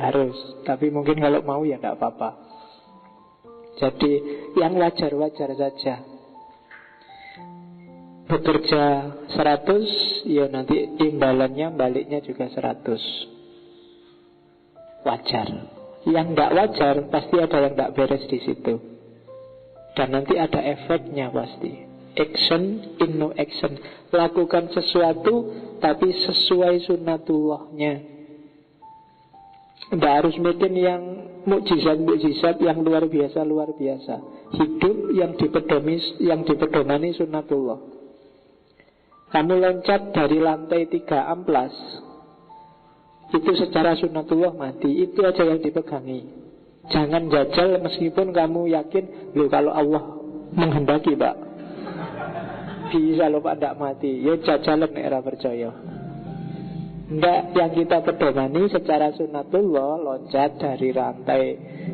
harus, tapi mungkin kalau mau ya tidak apa-apa. Jadi yang wajar-wajar saja. Bekerja 100, ya nanti imbalannya baliknya juga 100. Wajar. Yang nggak wajar pasti ada yang nggak beres di situ. Dan nanti ada efeknya pasti. Action in no action. Lakukan sesuatu tapi sesuai sunnatullahnya. Tidak harus bikin yang mukjizat-mukjizat, yang luar biasa. Hidup yang dipedomani sunnatullah. Kamu loncat dari lantai 3 amplas, itu secara sunnatullah mati. Itu aja yang dipegangi. Jangan jajal meskipun kamu yakin, loh kalau Allah menghendaki Pak, bisa loh Pak tidak mati. Ya jajalan era percaya. Enggak, yang kita pedomani secara sunnatullah, loncat dari rantai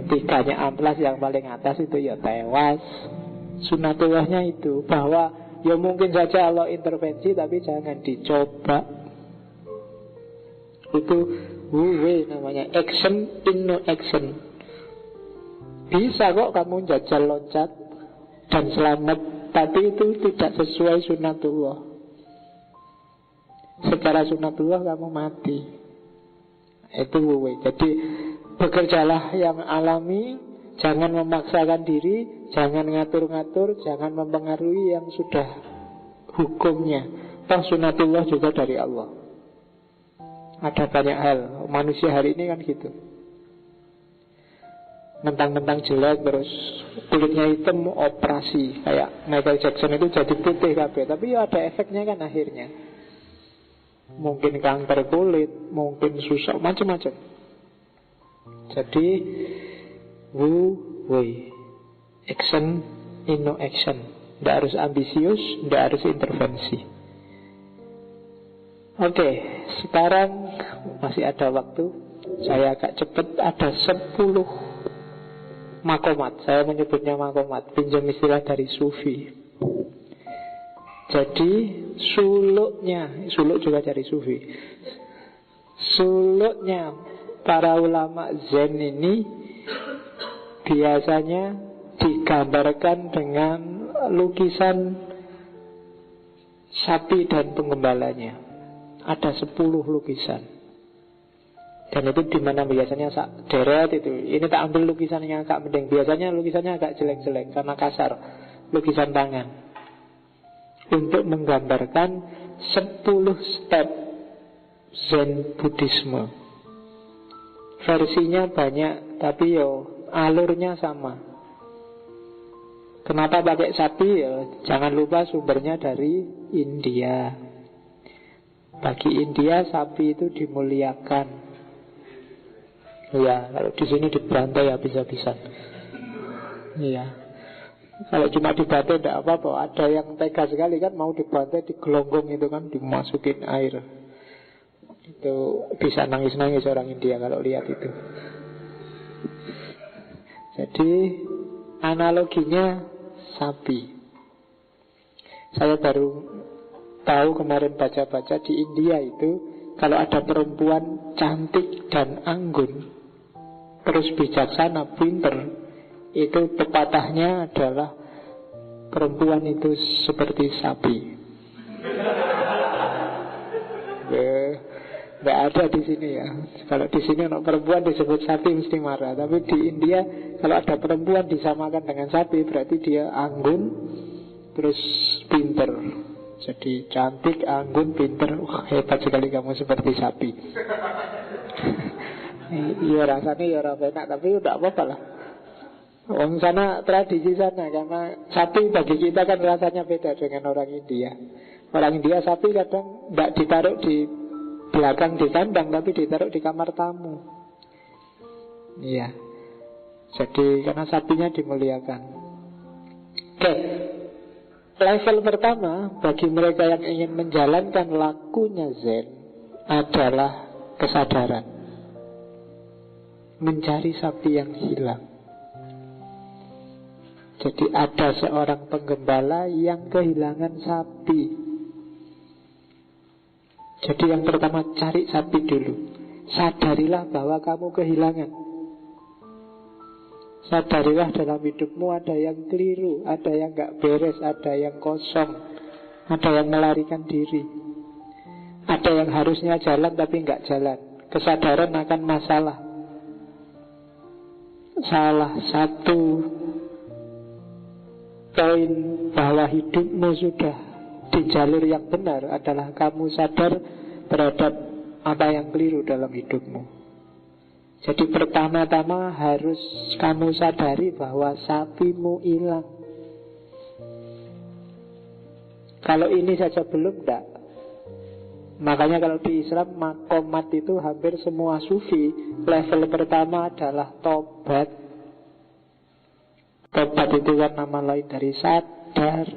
3-nya amplas yang paling atas itu ya tewas. Sunnatullahnya itu bahwa ya mungkin saja Allah intervensi, tapi jangan dicoba. Itu namanya action in no action. Bisa kok kamu jajal loncat dan selamat, tapi itu tidak sesuai sunnatullah. Secara sunnatullah kamu mati. Itu jadi bekerjalah yang alami. Jangan memaksakan diri, jangan ngatur-ngatur, jangan mempengaruhi yang sudah hukumnya. Toh sunnatullah juga dari Allah. Ada banyak hal. Manusia hari ini kan gitu. Mentang-mentang jelek terus kulitnya hitam operasi. Kayak Michael Jackson itu jadi putih kabeh. Tapi ya ada efeknya kan akhirnya. Mungkin kanker kulit, mungkin susah, macam-macam. Jadi action in no action. Tidak harus ambisius, tidak harus intervensi. Oke, sekarang masih ada waktu. Saya agak cepat. Ada 10 makomat. Saya menyebutnya makomat, pinjam istilah dari Sufi. Jadi suluk juga dari Sufi. Suluknya para ulama Zen ini biasanya digambarkan dengan lukisan sapi dan penggembalanya. Ada 10 lukisan. Dan itu dimana biasanya deret itu. Ini tak ambil lukisan yang agak mending. Biasanya lukisannya agak jelek-jelek karena kasar. Lukisan tangan. Untuk menggambarkan 10 step Zen Buddhisme. Versinya banyak, tapi alurnya sama. Kenapa pakai sapi? Jangan lupa sumbernya dari India. Bagi India sapi itu dimuliakan. Ya, kalau di sini dibantai habis-habisan. Iya. Kalau cuma dibantai tidak apa-apa. Ada yang tega sekali kan, mau dibantai digelonggong itu kan, dimasukin air. Itu bisa nangis-nangis orang India kalau lihat itu. Jadi analoginya sapi. Saya baru tahu kemarin baca-baca di India itu, kalau ada perempuan cantik dan anggun, terus bijaksana, pinter, itu pepatahnya adalah perempuan itu seperti sapi. Nggak ada di sini ya. Kalau di sini anak perempuan disebut sapi mesti marah. Tapi di India kalau ada perempuan disamakan dengan sapi, berarti dia anggun terus pinter. Jadi cantik, anggun, pinter. Wah, hebat sekali kamu seperti sapi. Iya rasanya ya orang enak, tapi udah apa-apa lah. Orang sana tradisi sana. Karena sapi bagi kita kan rasanya beda dengan orang India. Orang India sapi kadang tidak ditaruh di belakang di kandang, tapi ditaruh di kamar tamu. Iya. Jadi karena sapinya dimuliakan. Oke. Level pertama bagi mereka yang ingin menjalankan lakunya Zen adalah kesadaran. Mencari sapi yang hilang. Jadi ada seorang penggembala yang kehilangan sapi. Jadi yang pertama cari sapi dulu. sadarilah bahwa kamu kehilangan. Sadarilah dalam hidupmu ada yang keliru, ada yang gak beres, ada yang kosong, ada yang melarikan diri, ada yang harusnya jalan tapi gak jalan. Kesadaran akan masalah. Salah satu poin bahwa hidupmu sudah di jalur yang benar adalah kamu sadar terhadap apa yang keliru dalam hidupmu. Jadi pertama-tama harus kamu sadari bahwa sapimu hilang. Kalau ini saja belum, enggak. Makanya kalau di Islam makomat itu hampir semua sufi level pertama adalah tobat. Tobat itu kan nama lain dari sadar.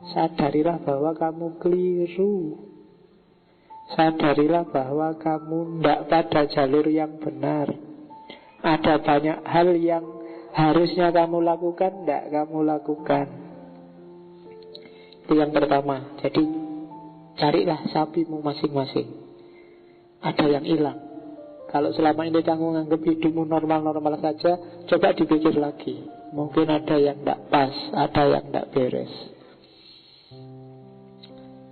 Sadarilah bahwa kamu keliru. Sadarilah bahwa kamu tidak pada jalur yang benar. Ada banyak hal yang harusnya kamu lakukan, tidak kamu lakukan. Itu yang pertama. Jadi carilah sapimu masing-masing. Ada yang hilang. Kalau selama ini kamu menganggap hidupmu normal-normal saja, coba dipikir lagi. Mungkin ada yang tidak pas, ada yang tidak beres.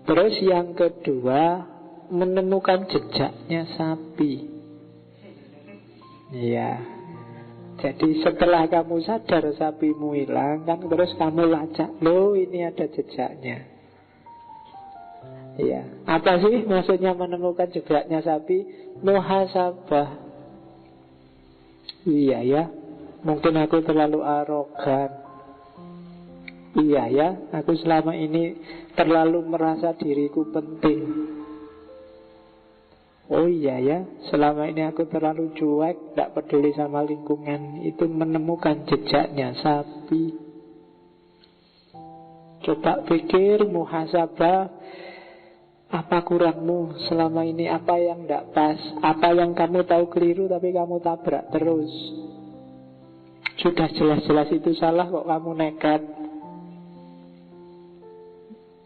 Terus yang kedua, menemukan jejaknya sapi. Iya. Jadi setelah kamu sadar sapimu hilang, kan terus kamu lacak, loh ini ada jejaknya. Iya. Apa sih maksudnya menemukan jejaknya sapi? Muhasabah. Iya ya. Mungkin aku terlalu arogan. Iya ya. Aku selama ini terlalu merasa diriku penting. Oh iya ya, selama ini aku terlalu cuek, tidak peduli sama lingkungan. Itu menemukan jejaknya sapi. Coba pikir, muhasabah, apa kurangmu selama ini, apa yang tidak pas, apa yang kamu tahu keliru tapi kamu tabrak terus. Sudah jelas-jelas itu salah kok kamu nekat.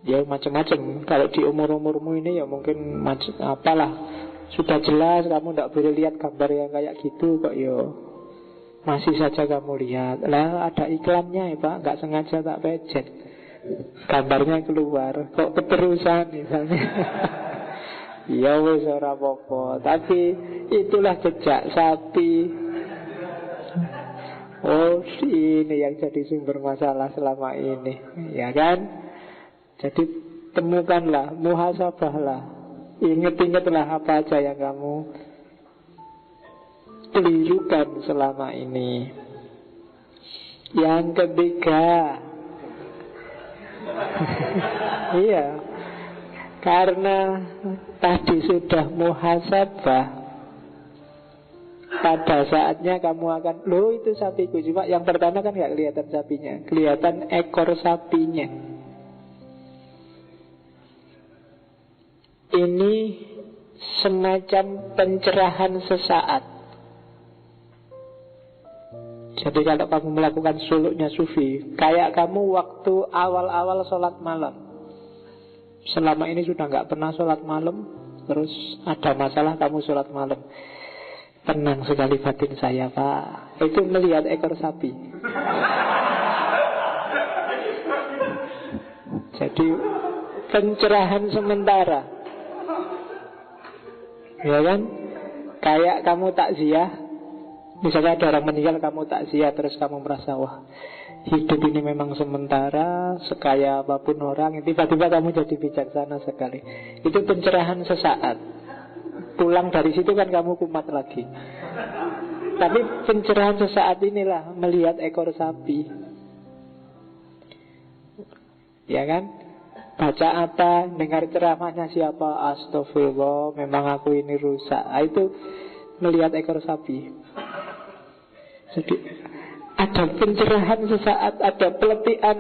Ya macam-macam. Kalau di umur-umurmu ini ya mungkin apalah, sudah jelas kamu tidak boleh lihat gambar yang kayak gitu kok yo. Masih saja kamu lihat. Lah ada iklannya ya Pak, nggak sengaja tak pencet. Gambarnya keluar, kok keterusan misalnya. Ya wis ora apa-apa, tapi itulah jejak sapi. Oh, ini yang jadi sumber masalah selama ini, ya kan? Jadi temukanlah, muhasabahlah. Ingat-ingatlah apa aja yang kamu kelirukan selama ini. Yang ketiga, iya, karena tadi sudah muhasabah, pada saatnya kamu akan, loh itu sapiku. Cuma yang pertama kan gak kelihatan sapinya, kelihatan ekor sapinya. Ini semacam pencerahan sesaat. Jadi kalau kamu melakukan suluknya sufi, kayak kamu waktu awal-awal sholat malam. Selama ini sudah gak pernah sholat malam, terus ada masalah kamu sholat malam. Tenang sekali batin saya Pak. Itu melihat ekor sapi. Jadi pencerahan sementara. Ya kan? Kayak kamu takziah. Misalnya ada orang meninggal, kamu takziah, terus kamu merasa, wah hidup ini memang sementara, sekaya apapun orang. Tiba-tiba kamu jadi bijaksana sekali. Itu pencerahan sesaat. Pulang dari situ kan kamu kumat lagi. Tapi pencerahan sesaat inilah melihat ekor sapi. Ya kan? Baca apa, dengar ceramahnya siapa, astagfirullah, memang aku ini rusak. Itu melihat ekor sapi. Jadi ada pencerahan sesaat, ada peletihan.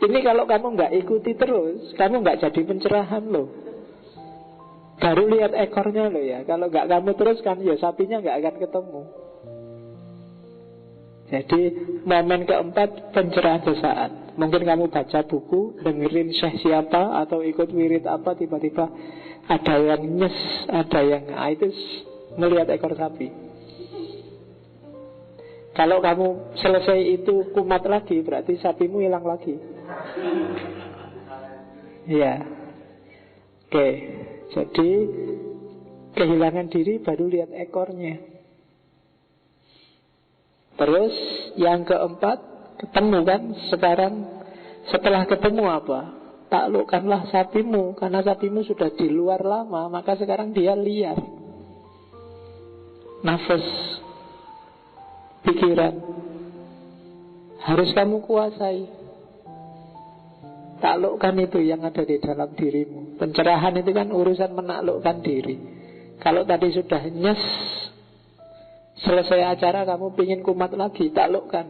Ini kalau kamu nggak ikuti terus, kamu nggak jadi pencerahan loh. Baru lihat ekornya loh ya. Kalau nggak kamu terus kan, ya sapinya nggak akan ketemu. Jadi momen keempat pencerahan sesaat. Mungkin kamu baca buku, dengerin syekh siapa, atau ikut wirid apa, tiba-tiba ada yang nyes, ada yang itu melihat ekor sapi. Kalau kamu selesai itu kumat lagi, berarti sapimu hilang lagi. Ya. Oke. Jadi kehilangan diri baru lihat ekornya. Terus yang keempat, ketemu kan sekarang. Setelah ketemu apa? Taklukkanlah sapimu. Karena sapimu sudah di luar lama, maka sekarang dia liar. Nafas, pikiran harus kamu kuasai. Taklukkan itu yang ada di dalam dirimu. Pencerahan itu kan urusan menaklukkan diri. Kalau tadi sudah nyes, selesai acara kamu pingin kumat lagi, taklukkan.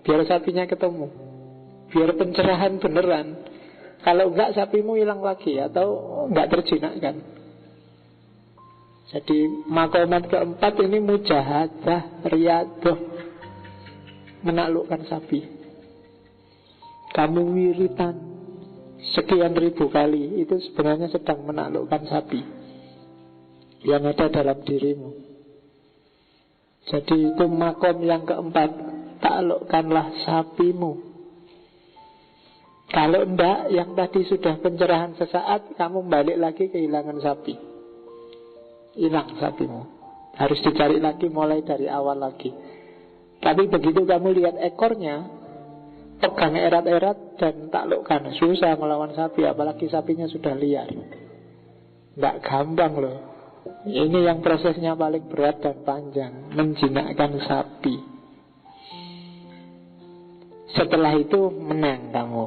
Biar sapinya ketemu, biar pencerahan beneran. Kalau enggak sapimu hilang lagi, atau enggak terjinakkan. Jadi makomat keempat ini mujahadah, riyadah, menaklukkan sapi. Kamu wiritan sekian ribu kali, itu sebenarnya sedang menaklukkan sapi yang ada dalam dirimu. Jadi itu makom yang keempat, taklukkanlah sapimu. Kalau enggak, yang tadi sudah pencerahan sesaat, kamu balik lagi kehilangan sapi. Hilang sapimu, harus dicari lagi, mulai dari awal lagi. Tapi begitu kamu lihat ekornya, pegang erat-erat dan taklukkan. Susah melawan sapi, apalagi sapinya sudah liar. Nggak gampang loh. Ini yang prosesnya paling berat dan panjang, menjinakkan sapi. Setelah itu menang kamu.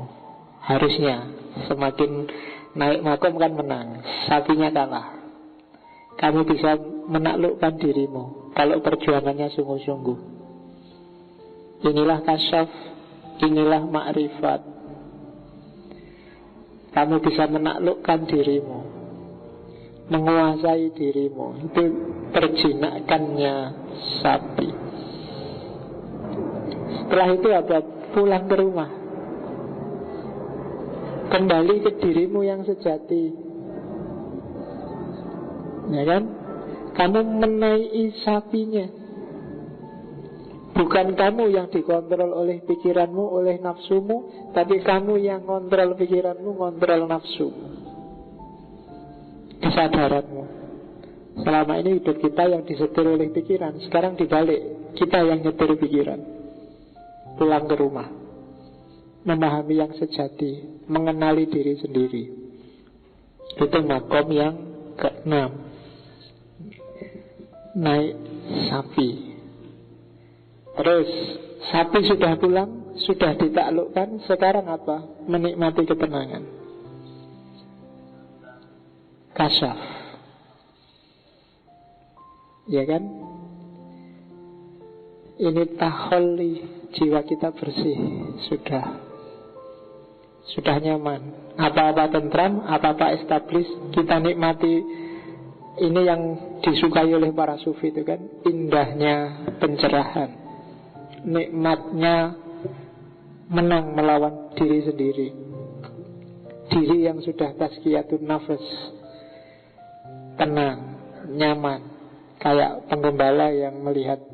Harusnya semakin naik makom kan menang. Sapinya kalah. Kamu bisa menaklukkan dirimu kalau perjuangannya sungguh-sungguh. Inilah kasyaf, inilah ma'rifat. Kamu bisa menaklukkan dirimu, menguasai dirimu. Itu perjinakannya sapi. Setelah itu apa? Pulang ke rumah, kembali ke dirimu yang sejati. Ya kan? Kamu menaiki sapinya. Bukan kamu yang dikontrol oleh pikiranmu, oleh nafsumu, tapi kamu yang kontrol pikiranmu, kontrol nafsumu, kesadaranmu. Selama ini hidup kita yang disetir oleh pikiran, sekarang dibalik, kita yang nyetir pikiran. Pulang ke rumah, memahami yang sejati, mengenali diri sendiri. Itu makom yang keenam. Naik sapi. Terus sapi sudah pulang, sudah ditaklukkan. Sekarang apa? Menikmati ketenangan. Kasyaf. Ya kan? Ini taholli, jiwa kita bersih. Sudah nyaman. Apa-apa tentram, apa-apa establis, kita nikmati. Ini yang disukai oleh para sufi itu kan, indahnya pencerahan, nikmatnya menang melawan diri sendiri. Diri yang sudah tazkiyatun nafas, tenang, nyaman, kayak penggembala yang melihat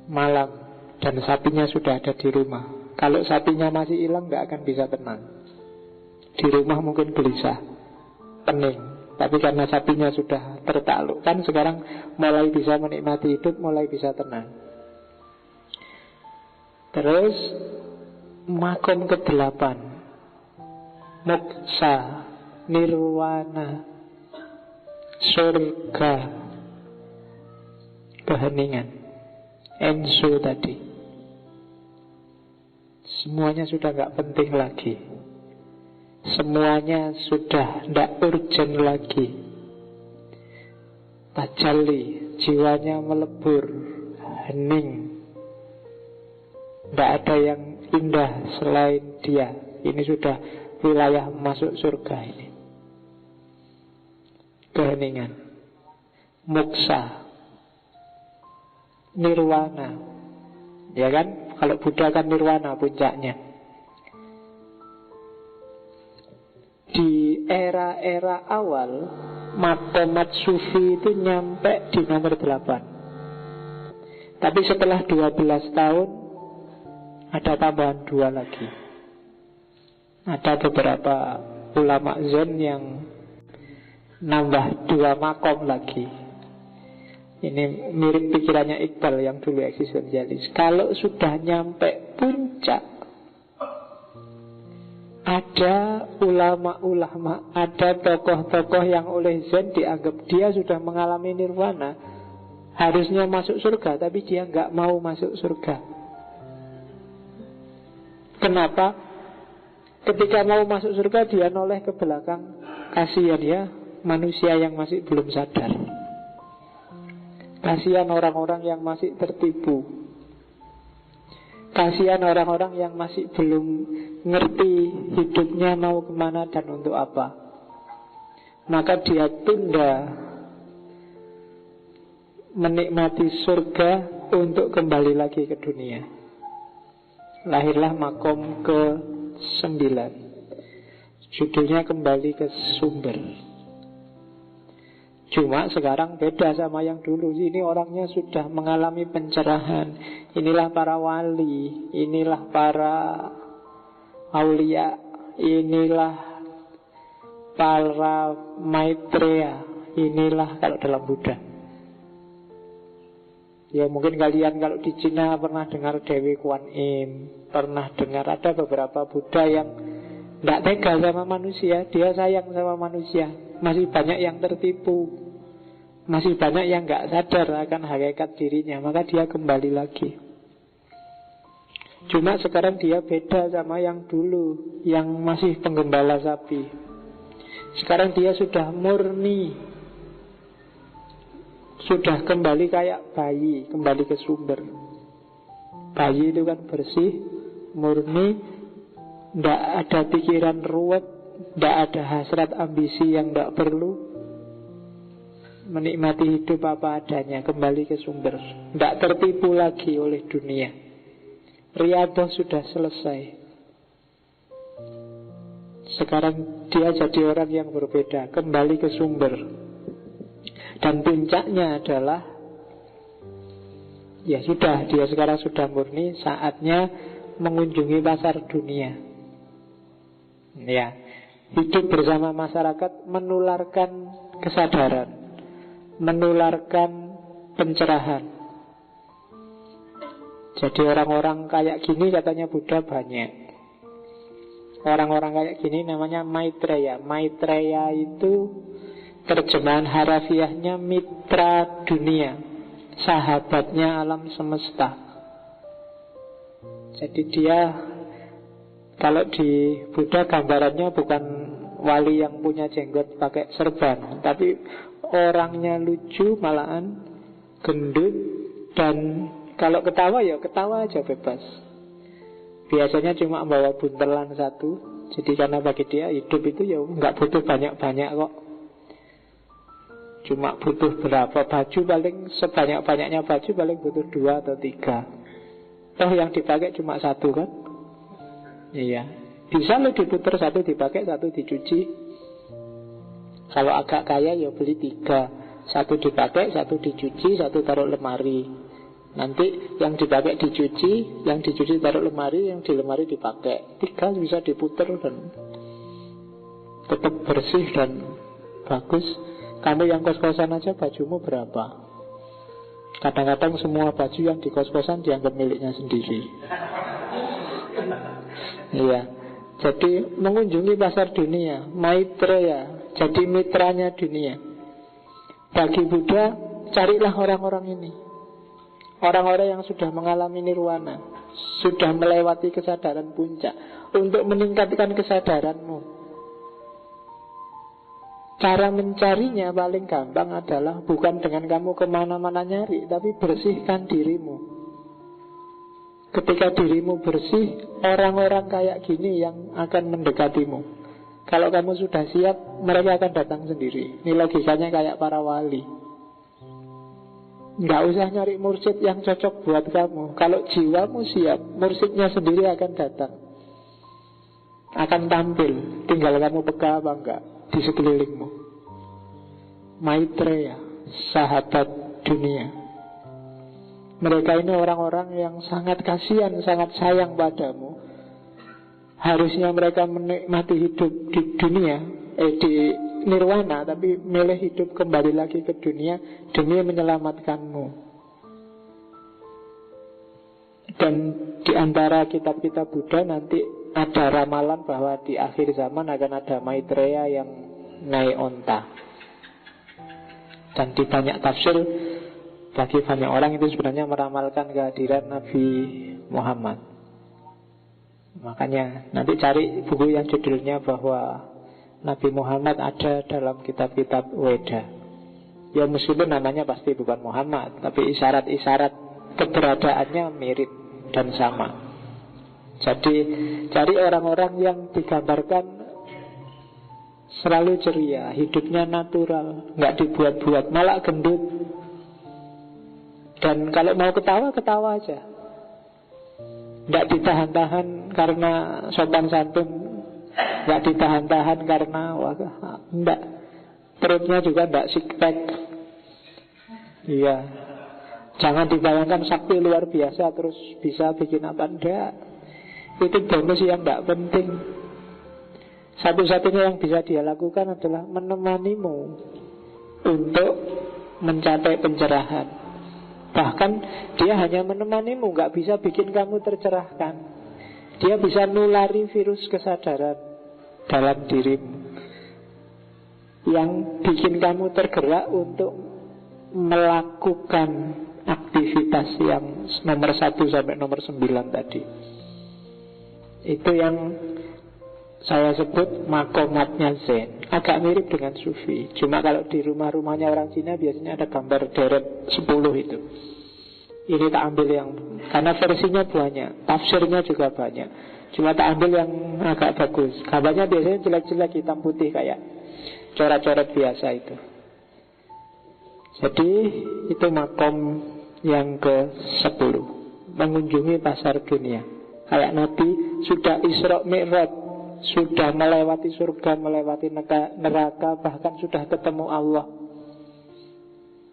malam dan sapinya sudah ada di rumah. Kalau sapinya masih hilang, gak akan bisa tenang. Di rumah mungkin gelisah, pening. Tapi karena sapinya sudah tertaklukkan, sekarang mulai bisa menikmati hidup, mulai bisa tenang. Terus makom ke-8, moksa, nirwana, surga, keheningan, ensu tadi. Semuanya sudah gak penting lagi. Semuanya sudah tidak urgent lagi. Tajalli, jiwanya melebur, hening. Tidak ada yang indah selain dia. Ini sudah wilayah masuk surga ini. Keheningan, moksa, nirwana, Ya kan? Kalau Buddha kan nirwana puncaknya. Di era-era awal Maqamat sufi itu nyampe di nomor 8. Tapi setelah 12 tahun ada tambahan 2 lagi. Ada beberapa ulama Zen yang nambah 2 makom lagi. Ini mirip pikirannya Iqbal yang dulu eksistensialis. Kalau sudah nyampe puncak, ada ulama-ulama, ada tokoh-tokoh yang oleh Zen dianggap dia sudah mengalami nirwana, harusnya masuk surga, tapi dia nggak mau masuk surga. Kenapa? Ketika mau masuk surga, dia noleh ke belakang. Kasihan ya, manusia yang masih belum sadar. Kasihan orang-orang yang masih tertipu. Kasihan orang-orang yang masih belum ngerti hidupnya mau kemana dan untuk apa. Maka dia tunda menikmati surga untuk kembali lagi ke dunia. Lahirlah makom ke-9. Judulnya Kembali ke Sumber. Cuma sekarang beda sama yang dulu. Ini orangnya sudah mengalami pencerahan. Inilah para wali, inilah para aulia, inilah para maitreya, inilah kalau dalam Buddha. Ya mungkin kalian kalau di Cina pernah dengar Dewi Kuan Im, pernah dengar ada beberapa Buddha yang tidak tega sama manusia. Dia sayang sama manusia. Masih banyak yang tertipu, masih banyak yang nggak sadar akan hakikat dirinya. Maka dia kembali lagi. Cuma sekarang dia beda sama yang dulu, yang masih penggembala sapi. Sekarang dia sudah murni, sudah kembali kayak bayi, kembali ke sumber. Bayi itu kan bersih, murni, tidak ada pikiran ruwet, tidak ada hasrat ambisi yang tidak perlu. Menikmati hidup apa adanya, kembali ke sumber, tidak tertipu lagi oleh dunia. Riyadhah sudah selesai. Sekarang dia jadi orang yang berbeda, kembali ke sumber. Dan puncaknya adalah, ya sudah, dia sekarang sudah murni, saatnya mengunjungi pasar dunia. Ya, hidup bersama masyarakat, menularkan kesadaran, menularkan pencerahan. Jadi orang-orang kayak gini katanya Buddha banyak. Orang-orang kayak gini namanya Maitreya. Maitreya itu terjemahan harafiahnya mitra dunia, sahabatnya alam semesta. Jadi dia, kalau di Buddha gambarannya bukan wali yang punya jenggot pakai serban, tapi orangnya lucu, malahan gendut, dan kalau ketawa ya ketawa aja bebas. Biasanya cuma bawa buntelan satu. Jadi karena bagi dia hidup itu ya nggak butuh banyak-banyak kok. Cuma butuh berapa baju, paling sebanyak-banyaknya baju paling butuh 2 atau 3. Toh yang dipakai cuma 1 kan. Iya, bisa lo diputer, 1 dipakai, 1 dicuci. Kalau agak kaya ya beli 3. 1 dipakai, 1 dicuci, 1 taruh lemari. Nanti yang dipakai dicuci, yang dicuci taruh lemari, yang di lemari dipakai. 3 bisa diputer dan tetap bersih dan bagus. Kamu yang kos-kosan aja bajumu berapa? Kadang-kadang semua baju yang di kos-kosan dianggap miliknya sendiri. Iya. Jadi mengunjungi pasar dunia, Maitreya, jadi mitranya dunia. Bagi Buddha, carilah orang-orang ini. Orang-orang yang sudah mengalami nirwana, sudah melewati kesadaran puncak, untuk meningkatkan kesadaranmu. Cara mencarinya paling gampang adalah bukan dengan kamu kemana-mana nyari, tapi bersihkan dirimu. Ketika dirimu bersih, orang-orang kayak gini yang akan mendekatimu. Kalau kamu sudah siap, mereka akan datang sendiri. Ini logikanya kayak para wali. Nggak usah nyari mursyid yang cocok buat kamu. Kalau jiwamu siap, mursyidnya sendiri akan datang, akan tampil. Tinggal kamu peka apa enggak di sekelilingmu. Maitreya, sahabat dunia. Mereka ini orang-orang yang sangat kasihan, sangat sayang padamu. Harusnya mereka menikmati hidup di dunia, di nirwana, tapi milih hidup kembali lagi ke dunia demi menyelamatkanmu. Dan di antara kitab-kitab Buddha nanti ada ramalan bahwa di akhir zaman akan ada Maitreya yang naik onta. Dan di banyak tafsir, bagi banyak orang itu sebenarnya meramalkan kehadiran Nabi Muhammad. Makanya nanti cari buku yang judulnya bahwa Nabi Muhammad ada dalam kitab-kitab Weda. Ya meskipun namanya pasti bukan Muhammad, tapi isyarat-isyarat keberadaannya mirip dan sama. Jadi cari orang-orang yang digambarkan selalu ceria, hidupnya natural, nggak dibuat-buat, malah gendut. Dan kalau mau ketawa, ketawa aja, nggak ditahan-tahan karena sopan santun, nggak ditahan-tahan karena enggak, perutnya juga enggak six pack. Iya, jangan dibayangkan sakti luar biasa terus bisa bikin apa, enggak. Itu bonus yang enggak penting. Satu-satunya yang bisa dia lakukan adalah menemanimu untuk mencapai pencerahan. Bahkan dia hanya menemanimu, enggak bisa bikin kamu tercerahkan. Dia bisa nulari virus kesadaran dalam dirimu yang bikin kamu tergerak untuk melakukan aktivitas yang nomor 1 sampai nomor 9 tadi. Itu yang saya sebut makomatnya Zen. Agak mirip dengan Sufi. Cuma kalau di rumah-rumahnya orang Cina biasanya ada gambar deret 10 itu. Ini tak ambil yang, karena versinya banyak, tafsirnya juga banyak. Cuma tak ambil yang agak bagus. Gambarnya biasanya jelek-jelek, hitam putih kayak coret-coret biasa itu. Jadi itu makom yang ke-10, mengunjungi pasar dunia. Kayak Nabi sudah Isra Mi'raj, sudah melewati surga, melewati neraka, bahkan sudah ketemu Allah,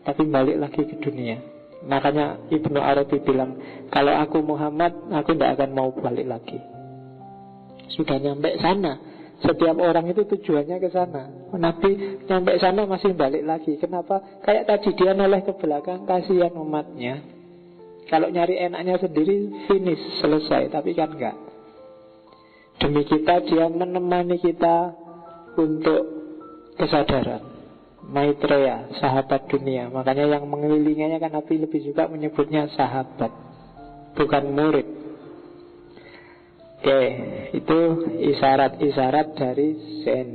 tapi balik lagi ke dunia. Makanya Ibnu Arabi bilang, kalau aku Muhammad, aku tidak akan mau balik lagi. Sudah nyampe sana. Setiap orang itu tujuannya ke sana. Nabi nyampe sana masih balik lagi. Kenapa? Kayak tadi dia noleh ke belakang, kasihan umatnya. Kalau nyari enaknya sendiri, finish, selesai. Tapi kan enggak. Demi kita, dia menemani kita untuk kesadaran. Maitreya, sahabat dunia. Makanya yang mengelilinginya kan Nabi lebih suka menyebutnya sahabat, bukan murid. Oke, itu isyarat-isyarat dari Zen.